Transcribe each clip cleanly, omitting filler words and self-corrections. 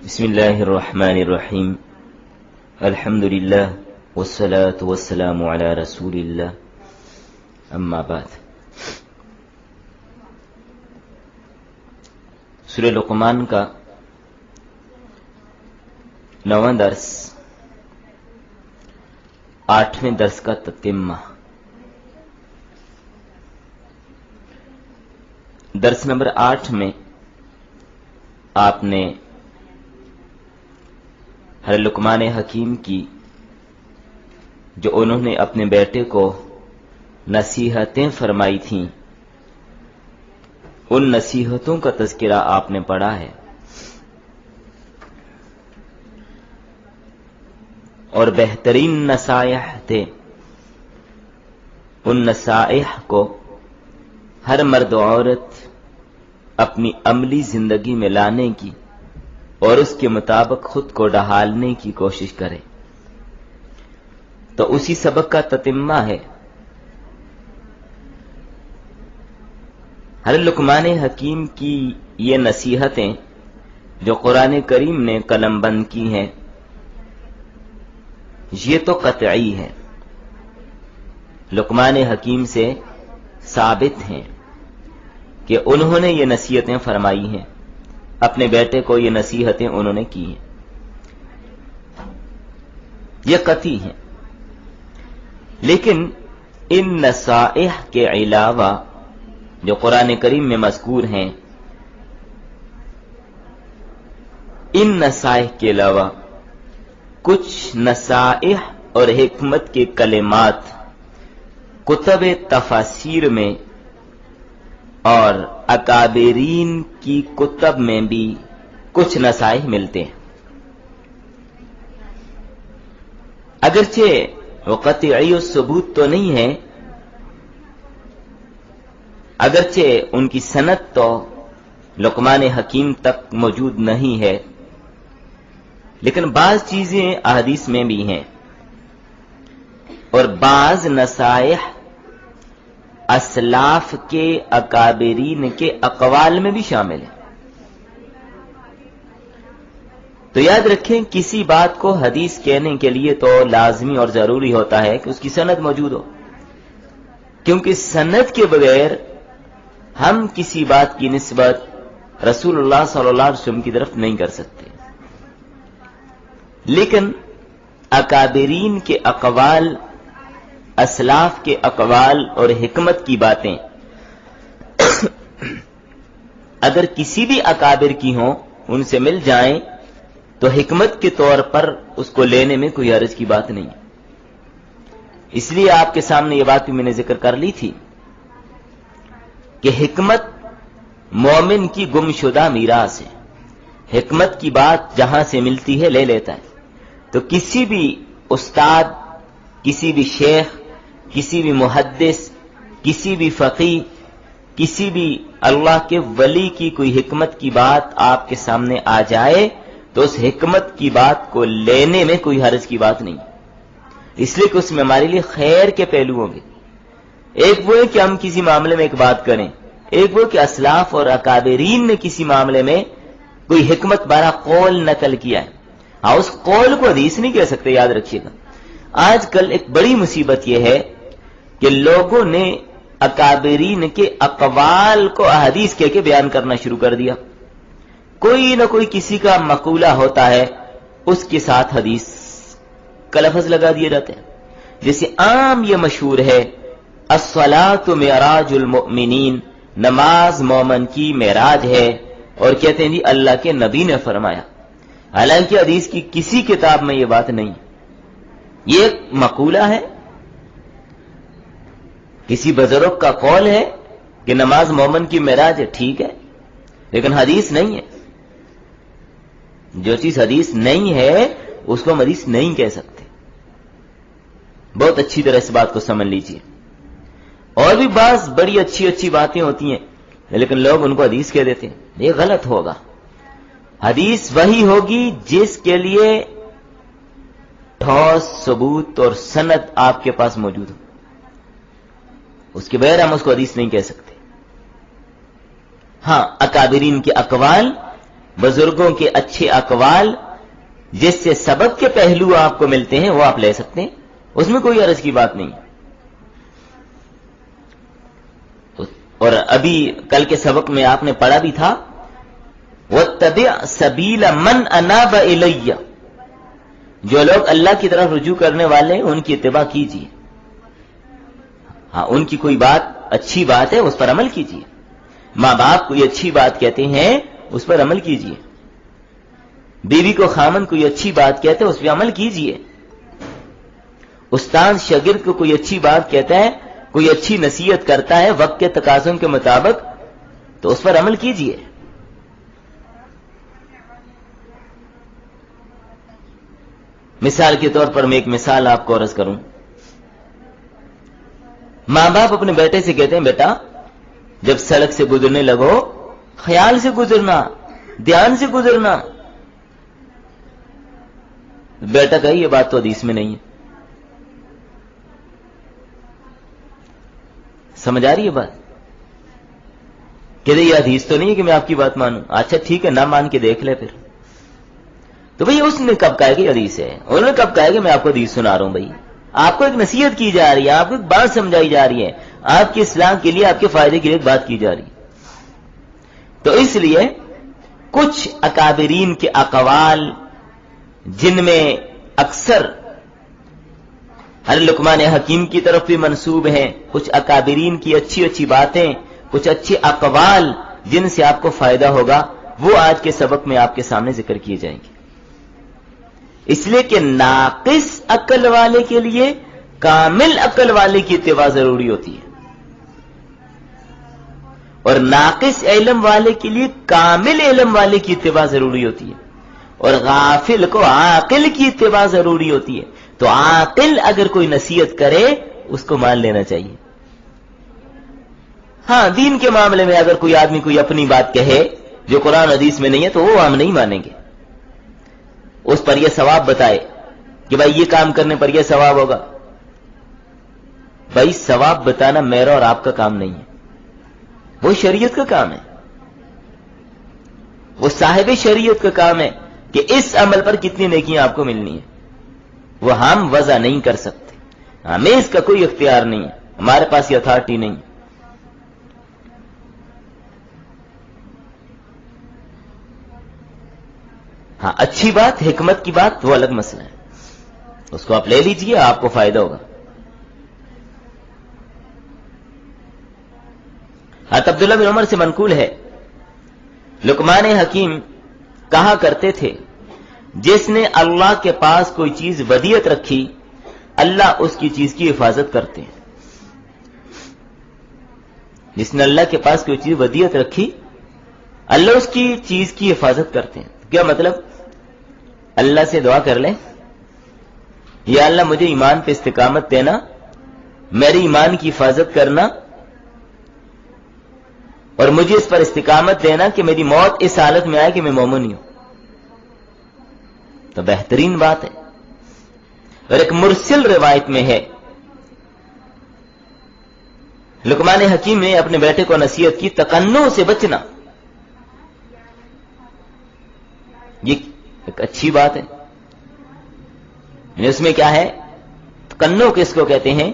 بسم اللہ الرحمن الرحیم الحمد للہ والصلاة والسلام علی رسول اللہ اما بعد۔ سورہ لقمان کا 9واں درس 8ویں درس کا تتمہ۔ درس نمبر 8 میں آپ نے حضرت لقمان حکیم کی جو انہوں نے اپنے بیٹے کو نصیحتیں فرمائی تھیں، ان نصیحتوں کا تذکرہ آپ نے پڑھا ہے، اور بہترین نصائح تھے۔ ان نصائح کو ہر مرد و عورت اپنی عملی زندگی میں لانے کی اور اس کے مطابق خود کو ڈھالنے کی کوشش کرے، تو اسی سبق کا تتمہ ہے۔ حضرت لقمان حکیم کی یہ نصیحتیں جو قرآن کریم نے قلم بند کی ہیں، یہ تو قطعی ہے، لقمان حکیم سے ثابت ہیں کہ انہوں نے یہ نصیحتیں فرمائی ہیں، اپنے بیٹے کو یہ نصیحتیں انہوں نے کی ہیں، یہ قطعی ہیں۔ لیکن ان نصائح کے علاوہ جو قرآن کریم میں مذکور ہیں، ان نصائح کے علاوہ کچھ نصائح اور حکمت کے کلمات کتب تفاسیر میں اور اکابرین کی کتب میں بھی کچھ نصائح ملتے ہیں، اگرچہ وہ قطعی الثبوت تو نہیں ہے، اگرچہ ان کی سند تو لقمان حکیم تک موجود نہیں ہے، لیکن بعض چیزیں احادیث میں بھی ہیں، اور بعض نصائح اسلاف کے اکابرین کے اقوال میں بھی شامل ہیں۔ تو یاد رکھیں، کسی بات کو حدیث کہنے کے لیے تو لازمی اور ضروری ہوتا ہے کہ اس کی سند موجود ہو، کیونکہ سند کے بغیر ہم کسی بات کی نسبت رسول اللہ صلی اللہ علیہ وسلم کی طرف نہیں کر سکتے۔ لیکن اکابرین کے اقوال، اسلاف کے اقوال اور حکمت کی باتیں اگر کسی بھی اکابر کی ہوں، ان سے مل جائیں، تو حکمت کے طور پر اس کو لینے میں کوئی حرج کی بات نہیں۔ اس لیے آپ کے سامنے یہ بات بھی میں نے ذکر کر لی تھی کہ حکمت مومن کی گمشدہ میراث ہے، حکمت کی بات جہاں سے ملتی ہے لے لیتا ہے۔ تو کسی بھی استاد، کسی بھی شیخ، کسی بھی محدث، کسی بھی فقیہ، کسی بھی اللہ کے ولی کی کوئی حکمت کی بات آپ کے سامنے آ جائے تو اس حکمت کی بات کو لینے میں کوئی حرج کی بات نہیں، اس لیے کہ اس میں ہمارے لیے خیر کے پہلو ہوں گے۔ ایک وہ ہے کہ ہم کسی معاملے میں ایک بات کریں، ایک وہ کہ اسلاف اور اکابرین نے کسی معاملے میں کوئی حکمت بھرا قول نقل کیا ہے، ہاں اس قول کو حدیث نہیں کہہ سکتے، یاد رکھیے گا۔ آج کل ایک بڑی مصیبت یہ ہے کہ لوگوں نے اکابرین کے اقوال کو احادیث کہہ کے بیان کرنا شروع کر دیا۔ کوئی نہ کوئی کسی کا مقولہ ہوتا ہے، اس کے ساتھ حدیث کا لفظ لگا دیے جاتے ہیں۔ جیسے عام یہ مشہور ہے، الصلاۃ معراج المؤمنین، نماز مومن کی معراج ہے، اور کہتے ہیں جی اللہ کے نبی نے فرمایا، حالانکہ حدیث کی کسی کتاب میں یہ بات نہیں، یہ ایک مقولہ ہے، کسی بزرگ کا قول ہے کہ نماز مومن کی معراج ہے، ٹھیک ہے، لیکن حدیث نہیں ہے۔ جو چیز حدیث نہیں ہے اس کو ہم حدیث نہیں کہہ سکتے، بہت اچھی طرح اس بات کو سمجھ لیجئے۔ اور بھی بعض بڑی اچھی اچھی باتیں ہوتی ہیں لیکن لوگ ان کو حدیث کہہ دیتے ہیں، یہ غلط ہوگا۔ حدیث وہی ہوگی جس کے لیے ٹھوس ثبوت اور سند آپ کے پاس موجود ہو، اس کے بغیر ہم اس کو حدیث نہیں کہہ سکتے۔ ہاں اکابرین کے اقوال بزرگوں کے اچھے اقوال جس سے سبق کے پہلو آپ کو ملتے ہیں وہ آپ لے سکتے ہیں، اس میں کوئی عرض کی بات نہیں۔ اور ابھی کل کے سبق میں آپ نے پڑھا بھی تھا وَاتَّبِعْ سَبِيلَ مَنْ أَنَابَ إِلَيَّ، جو لوگ اللہ کی طرف رجوع کرنے والے ہیں ان کی اتباع کیجیے۔ ہاں، ان کی کوئی بات اچھی بات ہے اس پر عمل کیجیے، ماں باپ کوئی اچھی بات کہتے ہیں اس پر عمل کیجیے، بیوی کو خامن کوئی اچھی بات کہتے ہیں اس پہ عمل کیجیے، استاد شاگرد کو کوئی اچھی بات کہتا ہے، کوئی اچھی نصیحت کرتا ہے وقت کے تقاضوں کے مطابق تو اس پر عمل کیجیے۔ مثال کے طور پر میں ایک مثال آپ کو عرض کروں، ماں باپ اپنے بیٹے سے کہتے ہیں بیٹا جب سڑک سے گزرنے لگو خیال سے گزرنا، دھیان سے گزرنا۔ بیٹا کہے یہ بات تو حدیث میں نہیں ہے۔ سمجھ آ رہی ہے بات؟ کہتے یہ حدیث تو نہیں ہے کہ میں آپ کی بات مانوں۔ اچھا ٹھیک ہے، نہ مان کے دیکھ لے پھر۔ تو بھئی اس نے کب کہا کہ حدیث ہے، انہوں نے کب کہا کہ میں آپ کو حدیث سنا رہا ہوں؟ بھئی آپ کو ایک نصیحت کی جا رہی ہے، آپ کو ایک بات سمجھائی جا رہی ہے، آپ کی اصلاح کے لیے، آپ کے فائدے کے لیے ایک بات کی جا رہی ہے۔ تو اس لیے کچھ اکابرین کے اقوال جن میں اکثر لقمان حکیم کی طرف بھی منسوب ہیں، کچھ اکابرین کی اچھی اچھی باتیں، کچھ اچھے اقوال جن سے آپ کو فائدہ ہوگا، وہ آج کے سبق میں آپ کے سامنے ذکر کیے جائیں گے۔ اس لیے کہ ناقص عقل والے کے لیے کامل عقل والے کی اتباع ضروری ہوتی ہے، اور ناقص علم والے کے لیے کامل علم والے کی اتباع ضروری ہوتی ہے، اور غافل کو عاقل کی اتباع ضروری ہوتی ہے۔ تو عاقل اگر کوئی نصیحت کرے اس کو مان لینا چاہیے۔ ہاں، دین کے معاملے میں اگر کوئی آدمی کوئی اپنی بات کہے جو قرآن حدیث میں نہیں ہے تو وہ ہم نہیں مانیں گے، اس پر یہ ثواب بتائے کہ بھائی یہ کام کرنے پر یہ ثواب ہوگا۔ بھائی ثواب بتانا میرا اور آپ کا کام نہیں ہے، وہ شریعت کا کام ہے، وہ صاحب شریعت کا کام ہے کہ اس عمل پر کتنی نیکیاں آپ کو ملنی ہیں، وہ ہم وضع نہیں کر سکتے، ہمیں اس کا کوئی اختیار نہیں ہے، ہمارے پاس یہ اتھارٹی نہیں۔ ہاں، اچھی بات، حکمت کی بات وہ الگ مسئلہ ہے، اس کو آپ لے لیجئے، آپ کو فائدہ ہوگا۔ حضرت عبداللہ بن عمر سے منقول ہے لقمان حکیم کہا کرتے تھے جس نے اللہ کے پاس کوئی چیز ودیعت رکھی اللہ اس کی چیز کی حفاظت کرتے ہیں۔ جس نے اللہ کے پاس کوئی چیز ودیعت رکھی اللہ اس کی چیز کی حفاظت کرتے ہیں۔ کیا مطلب؟ اللہ سے دعا کر لیں یا اللہ مجھے ایمان پہ استقامت دینا، میری ایمان کی حفاظت کرنا، اور مجھے اس پر استقامت دینا کہ میری موت اس حالت میں آئے کہ میں مومن ہی ہوں، تو بہترین بات ہے۔ اور ایک مرسل روایت میں ہے لقمان حکیم نے اپنے بیٹے کو نصیحت کی تقنع سے بچنا، یہ ایک اچھی بات ہے۔ یعنی اس میں کیا ہے؟ تقنع کس کو کہتے ہیں؟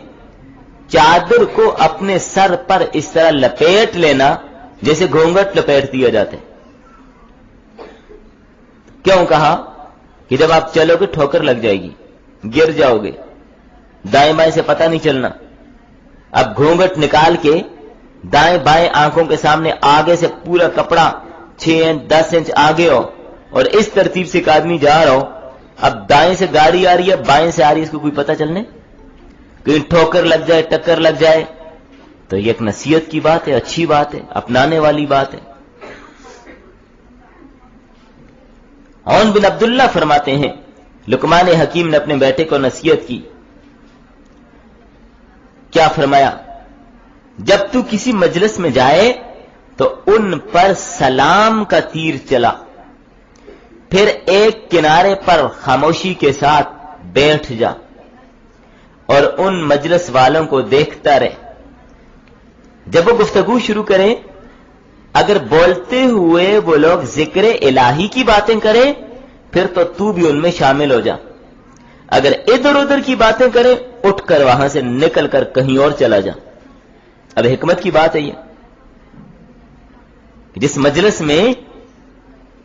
چادر کو اپنے سر پر اس طرح لپیٹ لینا جیسے گھونگھٹ لپیٹ دیا جاتا ہے۔ کیوں کہا؟ کہ جب آپ چلو گے ٹھوکر لگ جائے گی، گر جاؤ گے، دائیں بائیں سے پتہ نہیں چلنا۔ اب گھونگھٹ نکال کے دائیں بائیں آنکھوں کے سامنے آگے سے پورا کپڑا 6 انچ 10 انچ آگے ہو، اور اس ترتیب سے ایک آدمی جا رہا ہو، اب دائیں سے گاڑی آ رہی ہے، بائیں سے آ رہی ہے، اس کو کوئی پتہ چلنے؟ کہیں ٹھوکر لگ جائے، ٹکر لگ جائے، تو یہ ایک نصیحت کی بات ہے، اچھی بات ہے، اپنانے والی بات ہے۔ عون بن عبداللہ فرماتے ہیں لقمان حکیم نے اپنے بیٹے کو نصیحت کی، کیا فرمایا؟ جب تو کسی مجلس میں جائے تو ان پر سلام کا تیر چلا، پھر ایک کنارے پر خاموشی کے ساتھ بیٹھ جا اور ان مجلس والوں کو دیکھتا رہے۔ جب وہ گفتگو شروع کریں اگر بولتے ہوئے وہ لوگ ذکر الہی کی باتیں کریں پھر تو بھی ان میں شامل ہو جا. اگر ادھر ادھر کی باتیں کریں اٹھ کر وہاں سے نکل کر کہیں اور چلا جا. اب حکمت کی بات ہے یہ، جس مجلس میں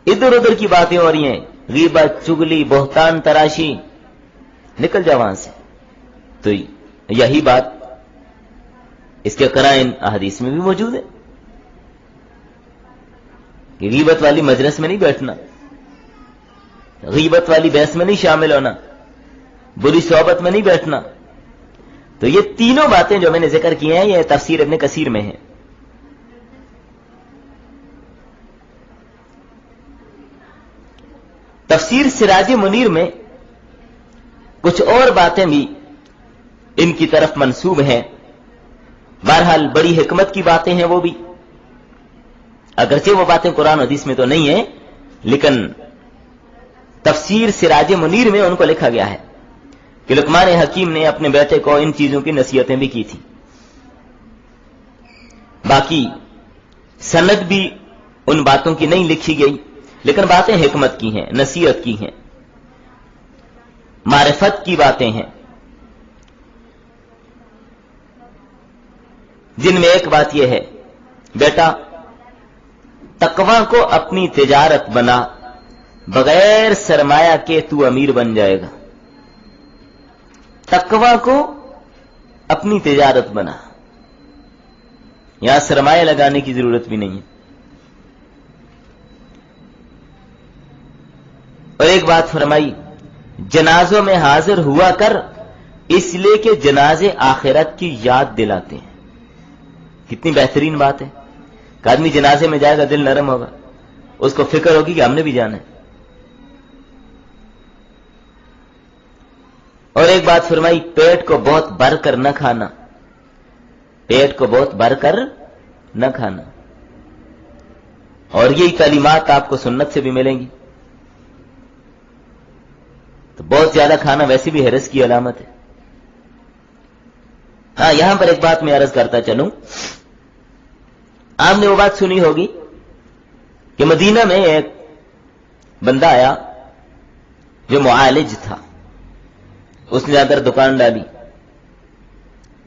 ادھر ادھر کی باتیں ہو رہی ہیں، غیبت، چگلی، بہتان تراشی، نکل جا وہاں سے. تو یہی بات اس کے قرائن احادیث میں بھی موجود ہے کہ غیبت والی مجلس میں نہیں بیٹھنا، غیبت والی بحث میں نہیں شامل ہونا، بری صحبت میں نہیں بیٹھنا. تو یہ تینوں باتیں جو میں نے ذکر کی ہیں یہ تفسیر ابن کثیر میں ہیں. تفسیر سراج منیر میں کچھ اور باتیں بھی ان کی طرف منسوب ہیں. بہرحال بڑی حکمت کی باتیں ہیں وہ بھی، اگرچہ وہ باتیں قرآن حدیث میں تو نہیں ہیں لیکن تفسیر سراج منیر میں ان کو لکھا گیا ہے کہ لقمان حکیم نے اپنے بیٹے کو ان چیزوں کی نصیحتیں بھی کی تھی. باقی سند بھی ان باتوں کی نہیں لکھی گئی لیکن باتیں حکمت کی ہیں، نصیحت کی ہیں، معرفت کی باتیں ہیں، جن میں ایک بات یہ ہے، بیٹا تقوی کو اپنی تجارت بنا، بغیر سرمایہ کے تو امیر بن جائے گا. تقوی کو اپنی تجارت بنا، یہاں سرمایہ لگانے کی ضرورت بھی نہیں ہے. اور ایک بات فرمائی، جنازوں میں حاضر ہوا کر اس لیے کہ جنازے آخرت کی یاد دلاتے ہیں. کتنی بہترین بات ہے کہ آدمی جنازے میں جائے گا دل نرم ہوگا، اس کو فکر ہوگی کہ ہم نے بھی جانا ہے. اور ایک بات فرمائی، پیٹ کو بہت بھر کر نہ کھانا، پیٹ کو بہت بھر کر نہ کھانا. اور یہی تعلیمات آپ کو سنت سے بھی ملیں گی. تو بہت زیادہ کھانا ویسے بھی حرص کی علامت ہے. ہاں یہاں پر ایک بات میں عرض کرتا چلوں، آپ نے وہ بات سنی ہوگی کہ مدینہ میں ایک بندہ آیا جو معالج تھا، اس نے جا کر دکان ڈالی.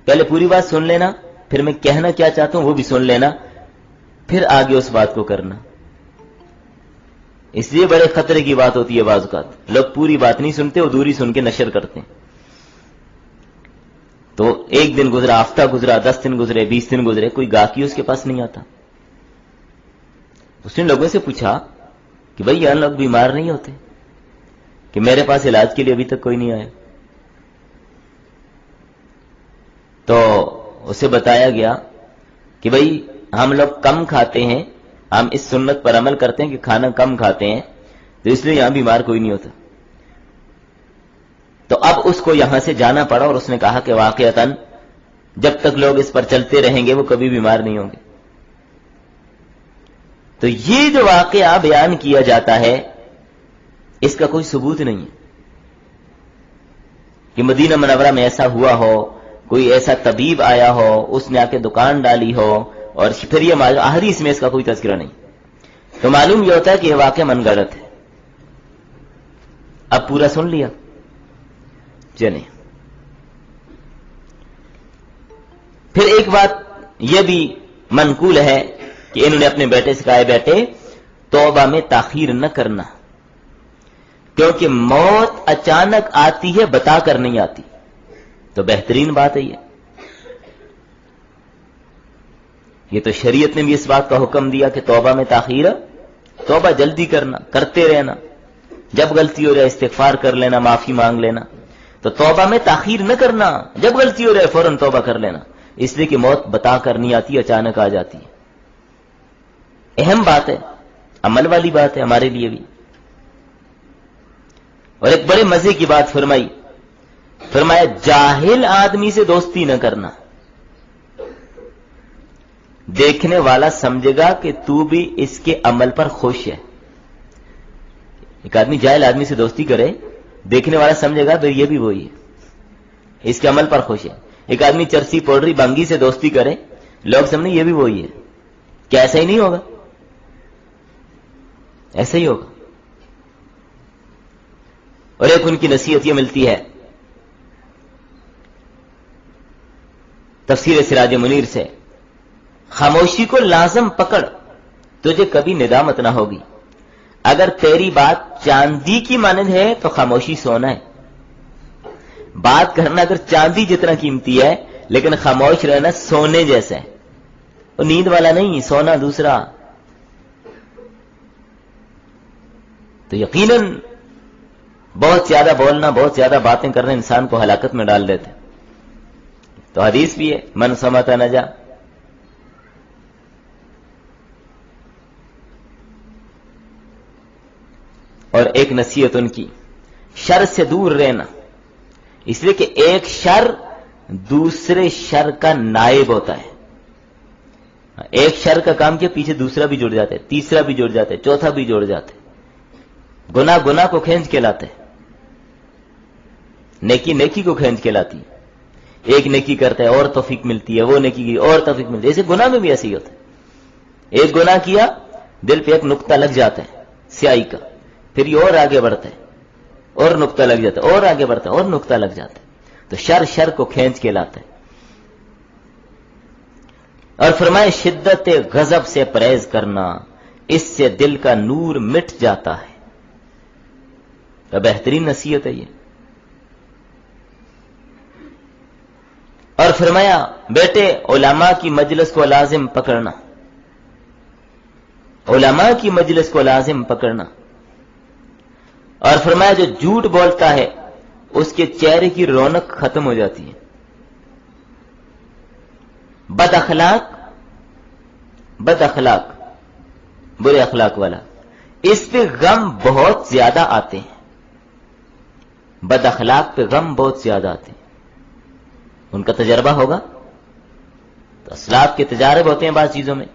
پہلے پوری بات سن لینا، پھر میں کہنا کیا چاہتا ہوں وہ بھی سن لینا، پھر آگے اس بات کو کرنا. اس لیے بڑے خطرے کی بات ہوتی ہے، بعض اوقات لوگ پوری بات نہیں سنتے، ادھوری سن کے نشر کرتے ہیں. تو ایک دن گزرا، ہفتہ گزرا، 10 دن گزرے، 20 دن گزرے، کوئی گاہکی اس کے پاس نہیں آتا. اس نے لوگوں سے پوچھا کہ بھئی یہاں لوگ بیمار نہیں ہوتے کہ میرے پاس علاج کے لیے ابھی تک کوئی نہیں آیا. تو اسے بتایا گیا کہ بھئی ہم لوگ کم کھاتے ہیں، ہم اس سنت پر عمل کرتے ہیں کہ کھانا کم کھاتے ہیں، تو اس لیے یہاں بیمار کوئی نہیں ہوتا. تو اب اس کو یہاں سے جانا پڑا اور اس نے کہا کہ واقعتاً جب تک لوگ اس پر چلتے رہیں گے وہ کبھی بیمار نہیں ہوں گے. تو یہ جو واقعہ بیان کیا جاتا ہے اس کا کوئی ثبوت نہیں ہے کہ مدینہ منورہ میں ایسا ہوا ہو، کوئی ایسا طبیب آیا ہو، اس نے آ کے دکان ڈالی ہو، اور پھر یہ احادیث میں اس کا کوئی تذکرہ نہیں. تو معلوم یہ ہوتا ہے کہ یہ واقعہ من گھڑت ہے. اب پورا سن لیا، چلیں. پھر ایک بات یہ بھی منقول ہے کہ انہوں نے اپنے بیٹے سے کہا، بیٹے توبہ میں تاخیر نہ کرنا، کیونکہ موت اچانک آتی ہے، بتا کر نہیں آتی. تو بہترین بات ہے یہ تو شریعت نے بھی اس بات کا حکم دیا کہ توبہ میں تاخیر، توبہ جلدی کرنا، کرتے رہنا، جب غلطی ہو جائے استغفار کر لینا، معافی مانگ لینا. تو توبہ میں تاخیر نہ کرنا، جب غلطی ہو جائے فوراً توبہ کر لینا، اس لیے کہ موت بتا کر نہیں آتی، اچانک آ جاتی ہے. اہم بات ہے، عمل والی بات ہے ہمارے لیے بھی. اور ایک بڑے مزے کی بات فرمایا جاہل آدمی سے دوستی نہ کرنا، دیکھنے والا سمجھے گا کہ تو بھی اس کے عمل پر خوش ہے. ایک آدمی جاہل آدمی سے دوستی کرے، دیکھنے والا سمجھے گا پھر یہ بھی وہی ہے، اس کے عمل پر خوش ہے. ایک آدمی چرسی پوڈری بانگی سے دوستی کرے، لوگ سمجھیں یہ بھی وہی ہے. کیا ایسا ہی نہیں ہوگا؟ ایسا ہی ہوگا. اور ایک ان کی نصیحت یہ ملتی ہے تفسیر سراج منیر سے، خاموشی کو لازم پکڑ، تجھے کبھی ندامت نہ ہوگی. اگر تیری بات چاندی کی مانند ہے تو خاموشی سونا ہے. بات کرنا اگر چاندی جتنا قیمتی ہے لیکن خاموش رہنا سونے جیسا ہے. وہ نیند والا نہیں، سونا دوسرا. تو یقیناً بہت زیادہ بولنا، بہت زیادہ باتیں کرنا انسان کو ہلاکت میں ڈال دیتے. تو حدیث بھی ہے، من سمعت نجا. اور ایک نصیحت ان کی، شر سے دور رہنا، اس لیے کہ ایک شر دوسرے شر کا نائب ہوتا ہے. ایک شر کا کام کیا، پیچھے دوسرا بھی جڑ جاتا ہے، تیسرا بھی جڑ جاتا ہے، چوتھا بھی جڑ جاتا ہے. گناہ کو کھینچ کے لاتے ہیں، نیکی کو کھینچ کے لاتی ہے. ایک نیکی کرتا ہے اور توفیق ملتی ہے، وہ نیکی کی اور توفیق ملتی ہے. ایسے گناہ میں بھی ایسے ہی ہوتا ہے. ایک گناہ کیا، دل پہ ایک نقطہ لگ جاتا ہے سیاہی کا، پھر یہ اور آگے بڑھتا ہے، اور نقطہ لگ جاتا ہے، اور آگے بڑھتا ہے، اور نقطہ لگ جاتا ہے. تو شر کو کھینچ کے لاتا ہے. اور فرمائے شدت غضب سے پرہیز کرنا، اس سے دل کا نور مٹ جاتا ہے. تو بہترین نصیحت ہے یہ. اور فرمایا بیٹے علماء کی مجلس کو لازم پکڑنا، علماء کی مجلس کو لازم پکڑنا. اور فرمایا جو جھوٹ بولتا ہے اس کے چہرے کی رونق ختم ہو جاتی ہے. بد اخلاق برے اخلاق والا، اس پہ غم بہت زیادہ آتے ہیں. بد اخلاق پہ غم بہت زیادہ آتے ہیں. ان کا تجربہ ہوگا تو اسلاف کے تجارب ہوتے ہیں بعض چیزوں میں.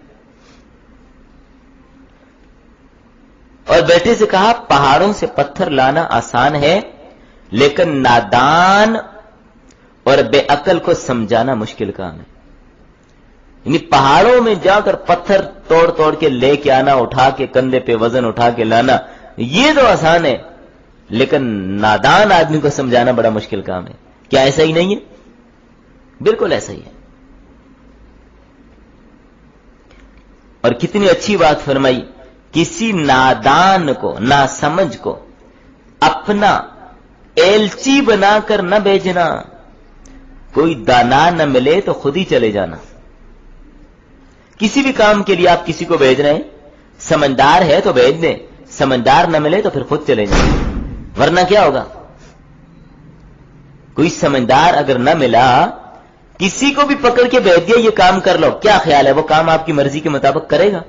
اور بیٹے سے کہا پہاڑوں سے پتھر لانا آسان ہے لیکن نادان اور بے عقل کو سمجھانا مشکل کام ہے. یعنی پہاڑوں میں جا کر پتھر توڑ کے لے کے آنا، اٹھا کے کندھے پہ وزن اٹھا کے لانا، یہ تو آسان ہے، لیکن نادان آدمی کو سمجھانا بڑا مشکل کام ہے. کیا ایسا ہی نہیں ہے؟ بالکل ایسا ہی ہے. اور کتنی اچھی بات فرمائی، کسی نادان کو، ناسمجھ کو اپنا ایلچی بنا کر نہ بھیجنا. کوئی دانا نہ ملے تو خود ہی چلے جانا. کسی بھی کام کے لیے آپ کسی کو بھیج رہے ہیں، سمجھدار ہے تو بھیج دیں، سمجھدار نہ ملے تو پھر خود چلے جائیں. ورنہ کیا ہوگا؟ کوئی سمجھدار اگر نہ ملا، کسی کو بھی پکڑ کے بھیج دیا یہ کام کر لو، کیا خیال ہے وہ کام آپ کی مرضی کے مطابق کرے گا؟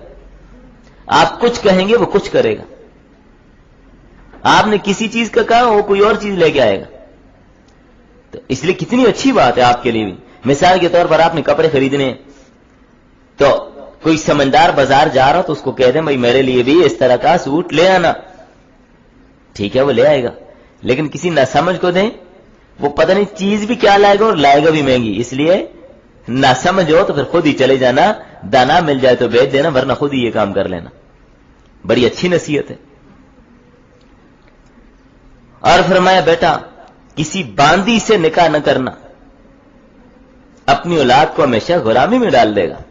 آپ کچھ کہیں گے وہ کچھ کرے گا. آپ نے کسی چیز کا کہا وہ کوئی اور چیز لے کے آئے گا. تو اس لیے کتنی اچھی بات ہے آپ کے لیے بھی. مثال کے طور پر آپ نے کپڑے خریدنے ہیں تو کوئی سمجھدار بازار جا رہا تو اس کو کہہ دیں بھائی میرے لیے بھی اس طرح کا سوٹ لے آنا. ٹھیک ہے وہ لے آئے گا. لیکن کسی نہ سمجھ کو دیں، وہ پتہ نہیں چیز بھی کیا لائے گا اور لائے گا بھی مہنگی. اس لیے نہ سمجھ ہو تو پھر خود ہی چلے جانا. دانا مل جائے تو بیچ دینا، ورنہ خود ہی یہ کام کر لینا. بڑی اچھی نصیحت ہے. اور فرمایا بیٹا کسی باندی سے نکاح نہ کرنا، اپنی اولاد کو ہمیشہ غلامی میں ڈال دے گا.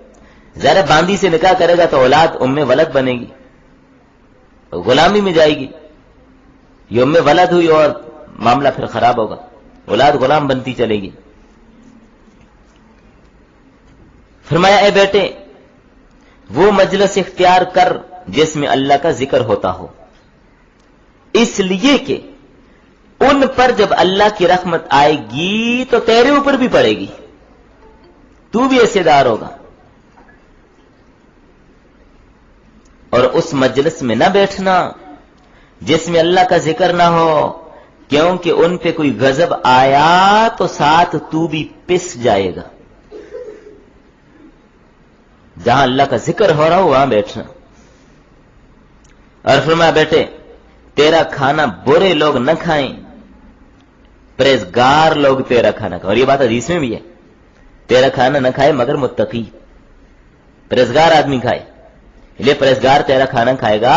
ذرا باندی سے نکاح کرے گا تو اولاد ام ولد بنے گی، غلامی میں جائے گی. یہ ام ولد ہوئی اور معاملہ پھر خراب ہوگا، اولاد غلام بنتی چلے گی. فرمایا اے بیٹے وہ مجلس اختیار کر جس میں اللہ کا ذکر ہوتا ہو، اس لیے کہ ان پر جب اللہ کی رحمت آئے گی تو تیرے اوپر بھی پڑے گی، تو بھی حصے دار ہوگا. اور اس مجلس میں نہ بیٹھنا جس میں اللہ کا ذکر نہ ہو، کیونکہ ان پہ کوئی غضب آیا تو ساتھ تو بھی پس جائے گا. جہاں اللہ کا ذکر ہو رہا ہو وہاں بیٹھنا. اور فرمایا بیٹے تیرا کھانا برے لوگ نہ کھائیں، پرہیزگار لوگ تیرا کھانا کھائیں. اور یہ بات حدیث میں بھی ہے، تیرا کھانا نہ کھائے مگر متقی، پرہیزگار آدمی کھائے. لیے پرہیزگار تیرا کھانا کھائے گا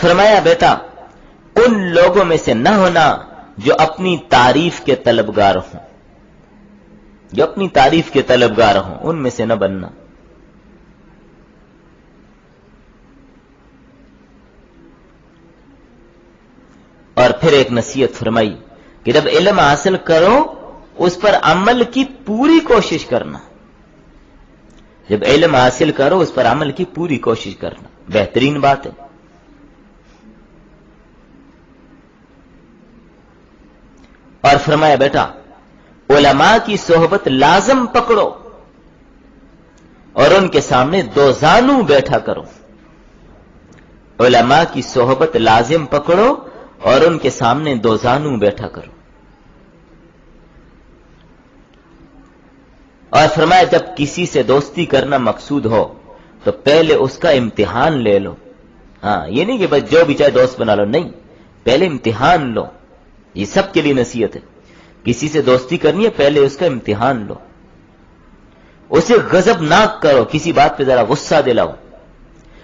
فرمایا بیٹا ان لوگوں میں سے نہ ہونا جو اپنی تعریف کے طلبگار ہوں، جو اپنی تعریف کے طلبگار ہوں، ان میں سے نہ بننا۔ اور پھر ایک نصیحت فرمائی کہ جب علم حاصل کرو اس پر عمل کی پوری کوشش کرنا، جب علم حاصل کرو اس پر عمل کی پوری کوشش کرنا، بہترین بات ہے۔ اور فرمایا بیٹا علماء کی صحبت لازم پکڑو اور ان کے سامنے دو زانو بیٹھا کرو، علماء کی صحبت لازم پکڑو اور ان کے سامنے دو زانو بیٹھا کرو۔ اور فرمایا جب کسی سے دوستی کرنا مقصود ہو تو پہلے اس کا امتحان لے لو۔ ہاں یہ نہیں کہ بس جو بھی چاہے دوست بنا لو، نہیں، پہلے امتحان لو۔ یہ سب کے لیے نصیحت ہے، کسی سے دوستی کرنی ہے پہلے اس کا امتحان لو، اسے غضب نہ کرو، کسی بات پہ ذرا غصہ دلاؤ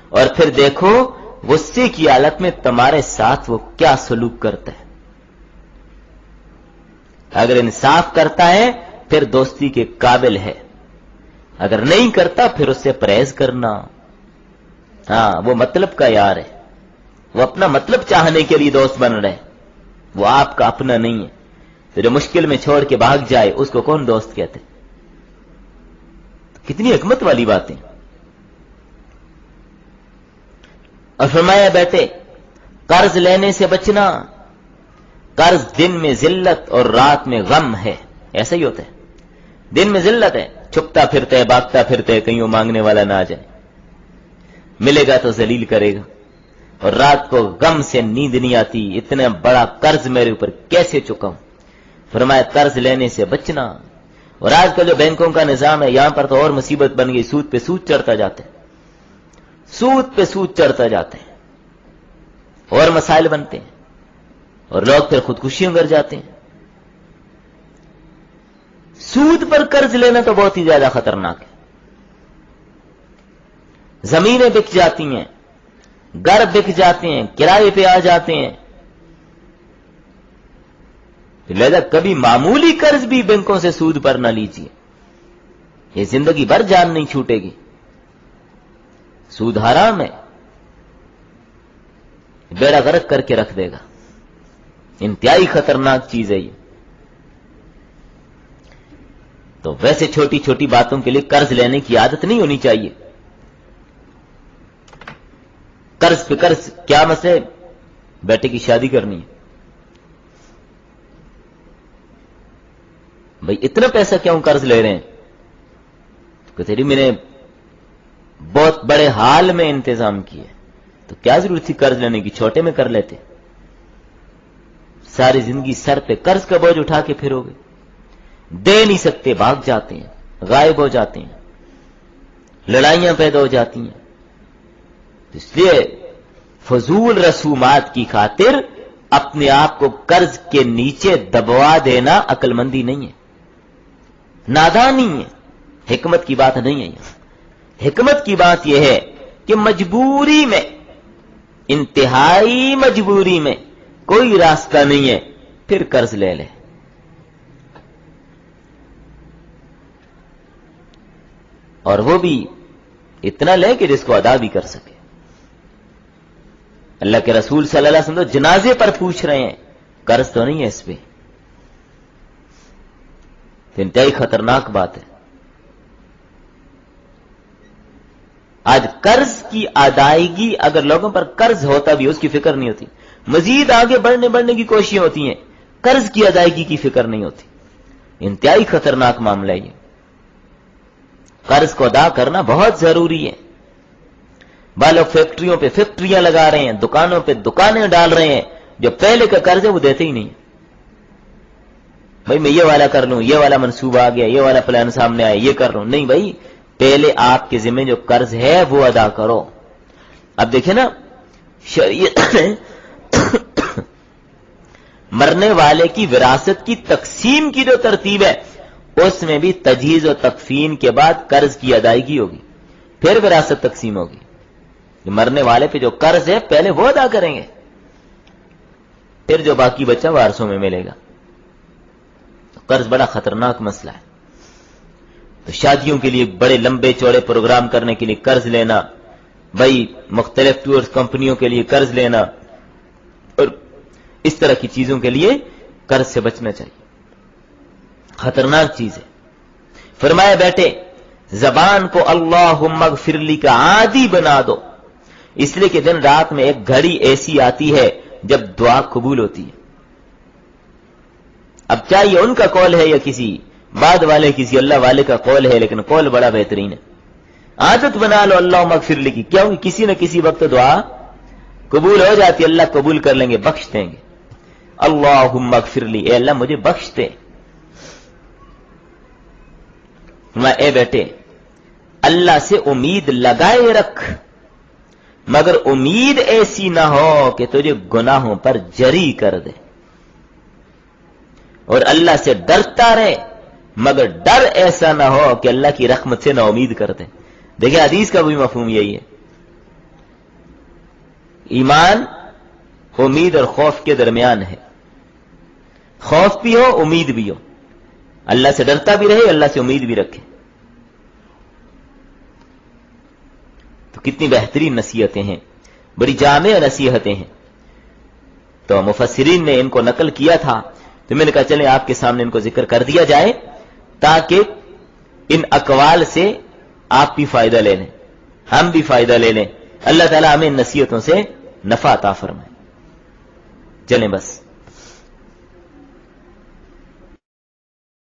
اور پھر دیکھو غصے کی حالت میں تمہارے ساتھ وہ کیا سلوک کرتا ہے۔ اگر انصاف کرتا ہے پھر دوستی کے قابل ہے، اگر نہیں کرتا پھر اس سے پرہیز کرنا۔ ہاں وہ مطلب کا یار ہے، وہ اپنا مطلب چاہنے کے لیے دوست بن رہے، وہ آپ کا اپنا نہیں ہے۔ تو جو مشکل میں چھوڑ کے بھاگ جائے اس کو کون دوست کہتے؟ کتنی حکمت والی باتیں۔ اور فرمایا بیٹے قرض لینے سے بچنا، قرض دن میں ذلت اور رات میں غم ہے، ایسا ہی ہوتا ہے۔ دن میں ذلت ہے، چھپتا پھرتے بھاگتا پھرتے کہیں وہ مانگنے والا نہ آ جائے، ملے گا تو ذلیل کرے گا، اور رات کو غم سے نیند نہیں آتی، اتنا بڑا قرض میرے اوپر کیسے چکاؤں۔ فرمایا قرض لینے سے بچنا۔ اور آج کل جو بینکوں کا نظام ہے یہاں پر تو اور مصیبت بن گئی، سود پہ سود چڑھتا جاتے ہیں، سود پہ سود چڑھتا جاتے ہیں، اور مسائل بنتے ہیں اور لوگ پھر خودکشیوں کر جاتے ہیں۔ سود پر قرض لینا تو بہت ہی زیادہ خطرناک ہے۔ زمینیں بک جاتی ہیں، گھر بک جاتے ہیں، کرائے پہ آ جاتے ہیں، لہذا کبھی معمولی قرض بھی بینکوں سے سود پر نہ لیجیے، یہ زندگی بھر جان نہیں چھوٹے گی۔ سود حرام ہے، بیڑا غرق کر کے رکھ دے گا، انتہائی خطرناک چیز ہے یہ۔ تو ویسے چھوٹی چھوٹی باتوں کے لیے قرض لینے کی عادت نہیں ہونی چاہیے۔ قرض پہ قرض، کیا مسئلہ، بیٹے کی شادی کرنی ہے، بھائی اتنا پیسہ کیوں قرض لے رہے ہیں؟ تو تیری میں نے بہت بڑے حال میں انتظام کیے، تو کیا ضرورت تھی قرض لینے کی، چھوٹے میں کر لیتے۔ ساری زندگی سر پہ قرض کا بوجھ اٹھا کے پھرو گے، دے نہیں سکتے، بھاگ جاتے ہیں، غائب ہو جاتے ہیں، لڑائیاں پیدا ہو جاتی ہیں۔ اس لیے فضول رسومات کی خاطر اپنے آپ کو قرض کے نیچے دبوا دینا عقل مندی نہیں ہے، نادانی ہے، حکمت کی بات نہیں ہے یہ۔ حکمت کی بات یہ ہے کہ مجبوری میں، انتہائی مجبوری میں، کوئی راستہ نہیں ہے، پھر قرض لے لے، اور وہ بھی اتنا لے کہ جس کو ادا بھی کر سکے۔ اللہ کے رسول صلی اللہ علیہ وسلم تو جنازے پر پوچھ رہے ہیں، قرض تو نہیں ہے اس پہ، انتہائی خطرناک بات ہے۔ آج قرض کی ادائیگی، اگر لوگوں پر قرض ہوتا بھی اس کی فکر نہیں ہوتی، مزید آگے بڑھنے کی کوششیں ہوتی ہیں، قرض کی ادائیگی کی فکر نہیں ہوتی، انتہائی خطرناک معاملہ ہے یہ۔ قرض کو ادا کرنا بہت ضروری ہے۔ لوگ فیکٹریوں پہ فیکٹریاں لگا رہے ہیں، دکانوں پہ دکانیں ڈال رہے ہیں، جو پہلے کا قرض ہے وہ دیتے ہی نہیں۔ بھائی میں یہ والا کر لوں، یہ والا منصوبہ آ گیا، یہ والا پلان سامنے آیا، یہ کر لوں، نہیں بھائی، پہلے آپ کے ذمہ جو قرض ہے وہ ادا کرو۔ اب دیکھیں نا، شریعت مرنے والے کی وراثت کی تقسیم کی جو ترتیب ہے اس میں بھی تجہیز و تکفین کے بعد قرض کی ادائیگی ہوگی، پھر وراثت تقسیم ہوگی۔ مرنے والے پہ جو قرض ہے پہلے وہ ادا کریں گے، پھر جو باقی بچہ وارثوں میں ملے گا۔ قرض بڑا خطرناک مسئلہ ہے۔ تو شادیوں کے لیے بڑے لمبے چوڑے پروگرام کرنے کے لیے قرض لینا، بھائی مختلف ٹورز کمپنیوں کے لیے قرض لینا، اور اس طرح کی چیزوں کے لیے قرض سے بچنا چاہیے، خطرناک چیز ہے۔ فرمایا بیٹے زبان کو اللہم اغفر لی کا عادی بنا دو، اس لیے کہ دن رات میں ایک گھڑی ایسی آتی ہے جب دعا قبول ہوتی ہے۔ اب چاہیے ان کا قول ہے یا کسی بعد والے کسی اللہ والے کا قول ہے، لیکن قول بڑا بہترین ہے۔ عادت بنا لو اللہم اغفر لی کی، کیونکہ کسی نہ کسی وقت دعا قبول ہو جاتی، اللہ قبول کر لیں گے، بخش دیں گے۔ اللہم اغفر لی، اے اللہ مجھے بخش دے۔ اے بیٹے اللہ سے امید لگائے رکھ، مگر امید ایسی نہ ہو کہ تجھے گناہوں پر جری کر دے، اور اللہ سے ڈرتا رہے مگر ڈر ایسا نہ ہو کہ اللہ کی رحمت سے نا امید کر دے۔ دیکھیں حدیث کا بھی مفہوم یہی ہے، ایمان امید اور خوف کے درمیان ہے، خوف بھی ہو امید بھی ہو، اللہ سے ڈرتا بھی رہے اللہ سے امید بھی رکھے۔ تو کتنی بہترین نصیحتیں ہیں، بڑی جامع نصیحتیں ہیں۔ تو مفسرین نے ان کو نقل کیا تھا، تو میں نے کہا چلیں آپ کے سامنے ان کو ذکر کر دیا جائے تاکہ ان اقوال سے آپ بھی فائدہ لے لیں، ہم بھی فائدہ لے لیں، اللہ تعالیٰ ہمیں ان نصیحتوں سے نفع عطا فرمائے۔ چلیں بس